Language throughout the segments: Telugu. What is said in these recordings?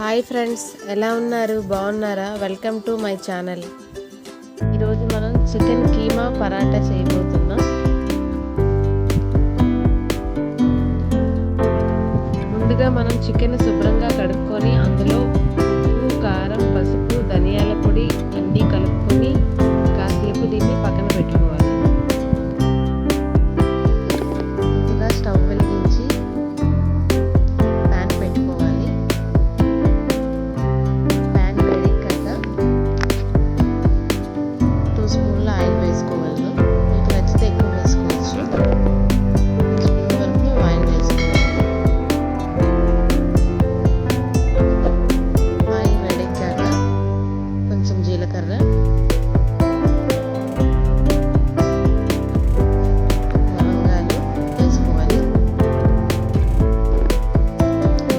హాయ్ ఫ్రెండ్స్, ఎలా ఉన్నారు? బాగున్నారా? Welcome to my channel. ఈరోజు మనం చికెన్ కీమా పరాటా చేయబోతున్నాం. ముందుగా మనం చికెన్ శుభ్రంగా కడుక్కొని అందులో ఉప్పు, కారం, పసుపు, ధనియాల పొడి అన్నీ కలుపుకొని కాసేపు దీన్ని పక్కన పెట్టుకోవాలి. ముందుగా స్టవ్ వెలిగించి ప్యాన్ పెట్టుకోవాలి. ప్యాన్ వేడెక్కాక 2 స్పూన్ల ఆయిల్ వేసుకోవాలి. మీకు నచ్చితే ఎక్కువ వేసుకోవచ్చు. 2 స్పూన్ల వరకు ఆయిల్ వేసుకోవాలి. ఆయిల్ వేడెక్కాక కొంచెం జీలకర్ర, లవంగాలు వేసుకోవాలి.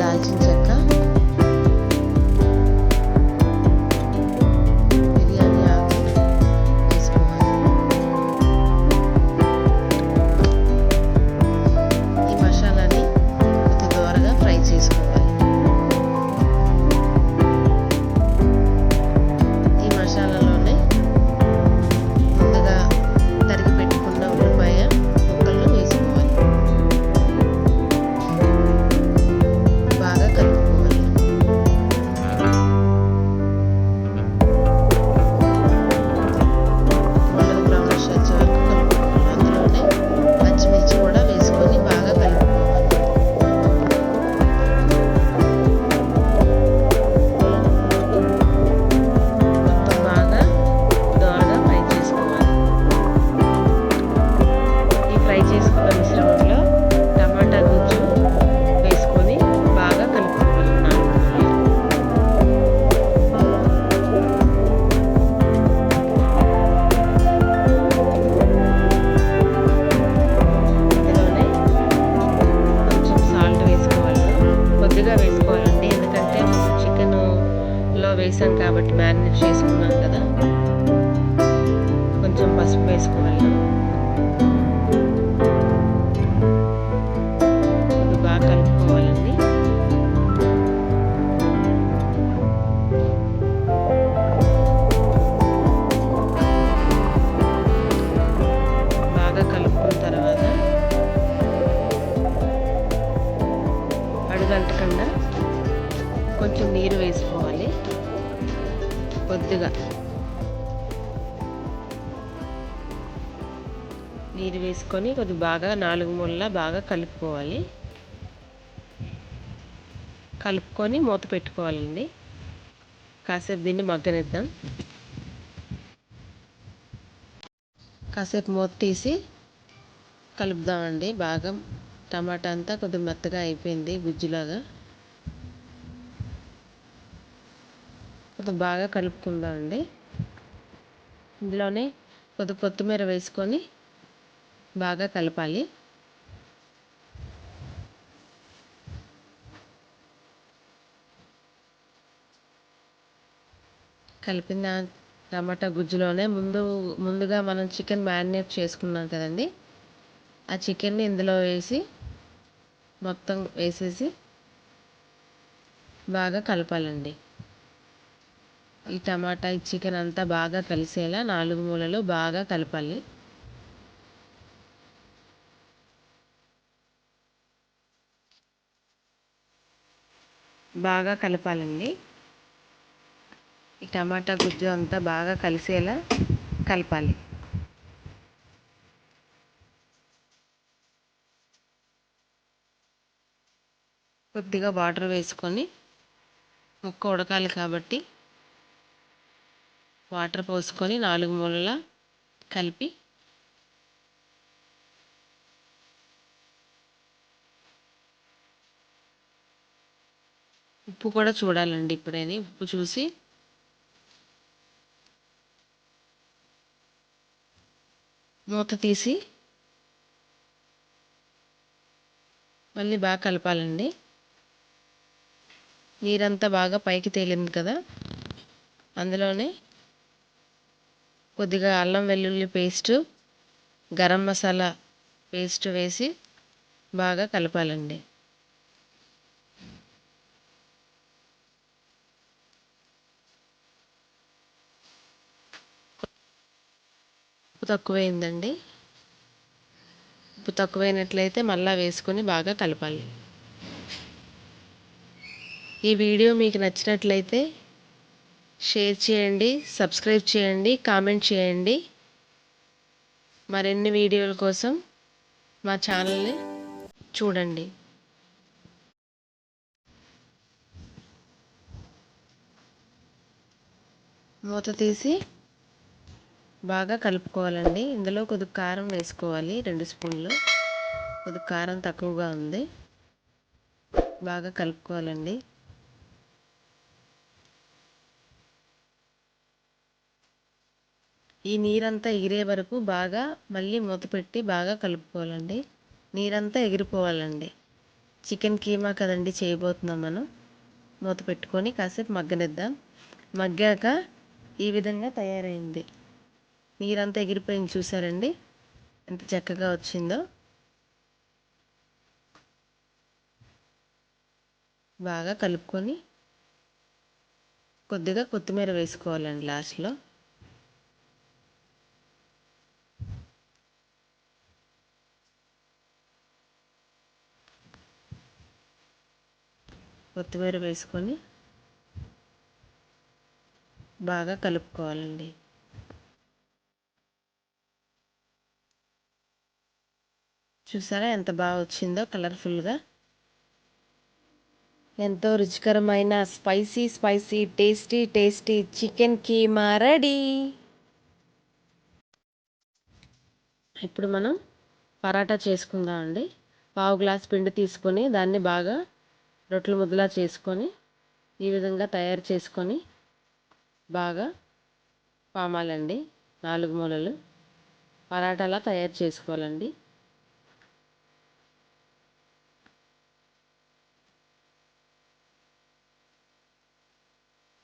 దాల్చిన చెక్క, బిర్యానీ ఆకు వేసుకోవాలి. ఈ మసాలాని కొద్ది దోరగా ఫ్రై చేసుకోవాలి. ఈ మసాలాలోనే ముందుగా తరిగి పెట్టుకున్న ఉల్లిపాయ ముక్కలను వేసుకోవాలి. బాగా కలుపుకోవాలి. గోల్డెన్ బ్రౌనిష్ వచ్చే వరకు కలుపుకోవాలి. అందులోనే పచ్చిమిర్చి కూడా వేసుకొని బాగా కలుపుకోవాలి. మొత్తం బాగా దోరగా ఫ్రై చేసుకోవాలి. ఈ ఫ్రై చేసుకున్న మిశ్రమంలో టమాటా గుజ్జు వేసుకొని బాగా కలుపుకోవాలి. ఇందులోనే కొంచెం సాల్ట్ వేసుకోవాలి. కొద్దిగా వేసుకోవాలండి, ఎందుకంటే మనం చికెన్లో వేసాం కాబట్టి మ్యారినేట్ చేసుకున్నాం కదా. కొంచెం పసుపు వేసుకోవాలి. ఇది బాగా కలుపుకోవాలండి. బాగా కలుపుకున్న తర్వాత అడుగంటకుండా కొంచెం నీరు వేసుకోవాలి. కొద్దిగా నీరు వేసుకొని కొద్ది బాగా 4 మూలలా బాగా కలుపుకోవాలి. కలుపుకొని మూత పెట్టుకోవాలండి. కాసేపు దీన్ని మగ్గనిద్దాం. కాసేపు మూత తీసి కలుపుదామండి. బాగా టమాటా అంతా కొద్దిగా మెత్తగా అయిపోయింది, గుజ్జులాగా. కొద్దిగా బాగా కలుపుకుందామండి. ఇందులోనే కొద్ది కొత్తిమీర వేసుకొని బాగా కలపాలి. కలిపిన టమాటా గుజ్జులోనే ముందుగా మనం చికెన్ మ్యారినేట్ చేసుకున్నాం కదండి, ఆ చికెన్ని ఇందులో వేసి మొత్తం వేసేసి బాగా కలపాలండి. ఈ టమాటా, ఈ చికెన్ అంతా బాగా కలిసేలా 4 మూలలు బాగా కలపాలి. బాగా కలపాలండి. ఈ టమాటా గుజ్జు అంతా బాగా కలిసేలా కలపాలి. కొద్దిగా వాటర్ వేసుకొని, ముక్క ఉడకాలి కాబట్టి వాటర్ పోసుకొని 4 మూలలా కలిపి ఉప్పు కూడా చూడాలండి. ఇప్పుడైనా ఉప్పు చూసి మూత తీసి మళ్ళీ బాగా కలపాలండి. నీరంతా బాగా పైకి తేలింది కదా, అందులోనే కొద్దిగా అల్లం వెల్లుల్లి పేస్టు, గరం మసాలా పేస్ట్ వేసి బాగా కలపాలండి. ఉప్పు తక్కువైందండి. ఉప్పు తక్కువైనట్లయితే మళ్ళీ వేసుకొని బాగా కలపాలి. ఈ వీడియో మీకు నచ్చినట్లయితే షేర్ చేయండి, సబ్స్క్రైబ్ చేయండి, కామెంట్ చేయండి. మరిన్ని వీడియోల కోసం మా ఛానల్ని చూడండి. మూత తీసి బాగా కలుపుకోవాలండి. ఇందులో కొద్దిగా కారం వేసుకోవాలి, 2 స్పూన్లు. కొద్దిగా కారం తక్కువగా ఉంది. బాగా కలుపుకోవాలండి. ఈ నీరంతా ఎగిరే వరకు బాగా మళ్ళీ మూత పెట్టి బాగా కలుపుకోవాలండి. నీరంతా ఎగిరిపోవాలండి. చికెన్ కీమా కదండి చేయబోతున్నాం మనం. మూత పెట్టుకొని కాసేపు మగ్గనిద్దాం. మగ్గాక ఈ విధంగా తయారైంది. నీరంతా ఎగిరిపోయింది, చూసారండి ఎంత చక్కగా వచ్చిందో. బాగా కలుపుకొని కొద్దిగా కొత్తిమీర వేసుకోవాలండి లాస్ట్లో. కొత్తిమీర వేసుకొని బాగా కలుపుకోవాలండి. చూసారా ఎంత బాగా వచ్చిందో కలర్ఫుల్గా. ఎంతో రుచికరమైన spicy tasty chicken keema ready. ఇప్పుడు మనం పరాటా చేసుకుందాం అండి. 1/2 గ్లాస్ పిండి తీసుకొని దాన్ని బాగా రొట్టెల ముద్దలా చేసుకొని ఈ విధంగా తయారు చేసుకొని బాగా పామాలండి. 4 మూలలు పరాటాలా తయారు చేసుకోవాలండి.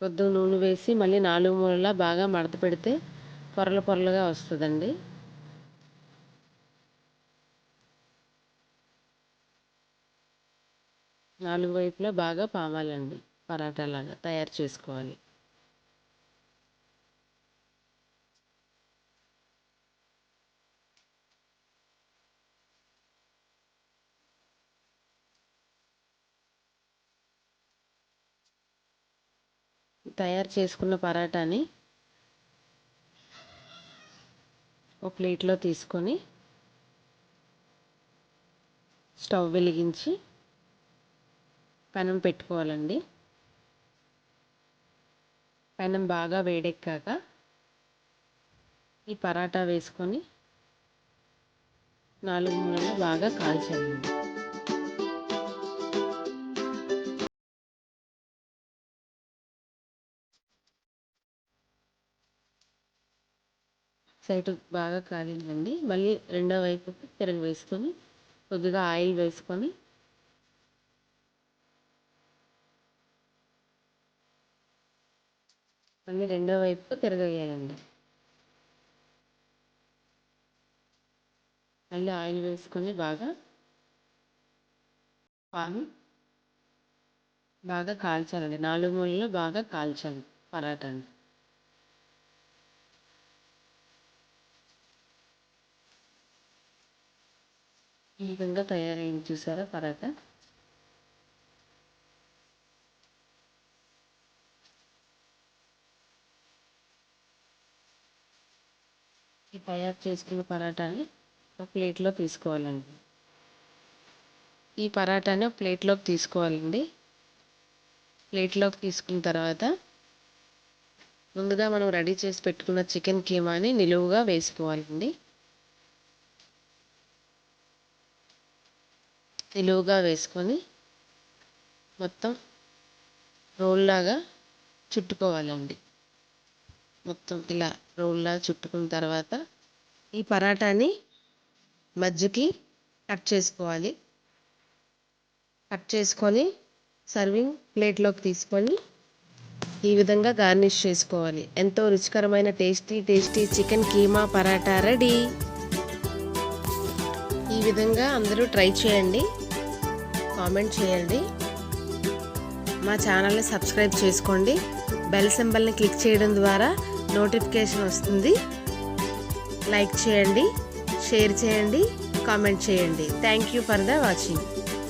కొద్దిగా నూనె వేసి మళ్ళీ 4 మూలలా బాగా మడత పెడితే పొరలుగా వస్తుందండి. నాలుగు వైపులా బాగా పామాలండి. పరాటాలాగా తయారు చేసుకోవాలి. తయారు చేసుకున్న పరాటాని ఒక ప్లేట్లో తీసుకొని స్టవ్ వెలిగించి పెనం పెట్టుకోవాలండి. పెనం బాగా వేడెక్కాక ఈ పరాటా వేసుకొని 4 మూలలు బాగా కాల్చాలండి. సైడ్ బాగా కాలిందండి. మళ్ళీ రెండో వైపుకి తిరగ వేసుకొని కొద్దిగా ఆయిల్ వేసుకొని మళ్ళీ రెండో వైపుకు తిరగేయాలండి. మళ్ళీ ఆయిల్ వేసుకొని బాగా కాల్చాలండి. 4 మూలలు బాగా కాల్చాలి పరాటాని. ఈ విధంగా తయారైంది, చూసారా పరాటా. ఈ తయారు చేసుకున్న పరాటాని ఒక ప్లేట్లో తీసుకోవాలండి. ఈ పరాటాని ఒక ప్లేట్లోకి తీసుకోవాలండి. ప్లేట్లోకి తీసుకున్న తర్వాత ముందుగా మనం రెడీ చేసి పెట్టుకున్న చికెన్ కీమాని నిలువుగా వేసుకోవాలండి. నిలువుగా వేసుకొని మొత్తం రోల్లాగా చుట్టుకోవాలండి. మొత్తం ఇలా రోల్లాగా చుట్టుకున్న తర్వాత ఈ పరాటాని మధ్యకి కట్ చేసుకోవాలి. కట్ చేసుకొని సర్వింగ్ ప్లేట్లోకి తీసుకొని ఈ విధంగా గార్నిష్ చేసుకోవాలి. ఎంతో రుచికరమైన tasty chicken keema paratha ready. ఈ విధంగా అందరూ ట్రై చేయండి, కామెంట్ చేయండి. మా ఛానల్ని సబ్స్క్రైబ్ చేసుకోండి. బెల్ సింబల్ని క్లిక్ చేయడం ద్వారా నోటిఫికేషన్ వస్తుంది. లైక్ చేయండి, షేర్ చేయండి, కామెంట్ చేయండి. Thank you for the watching.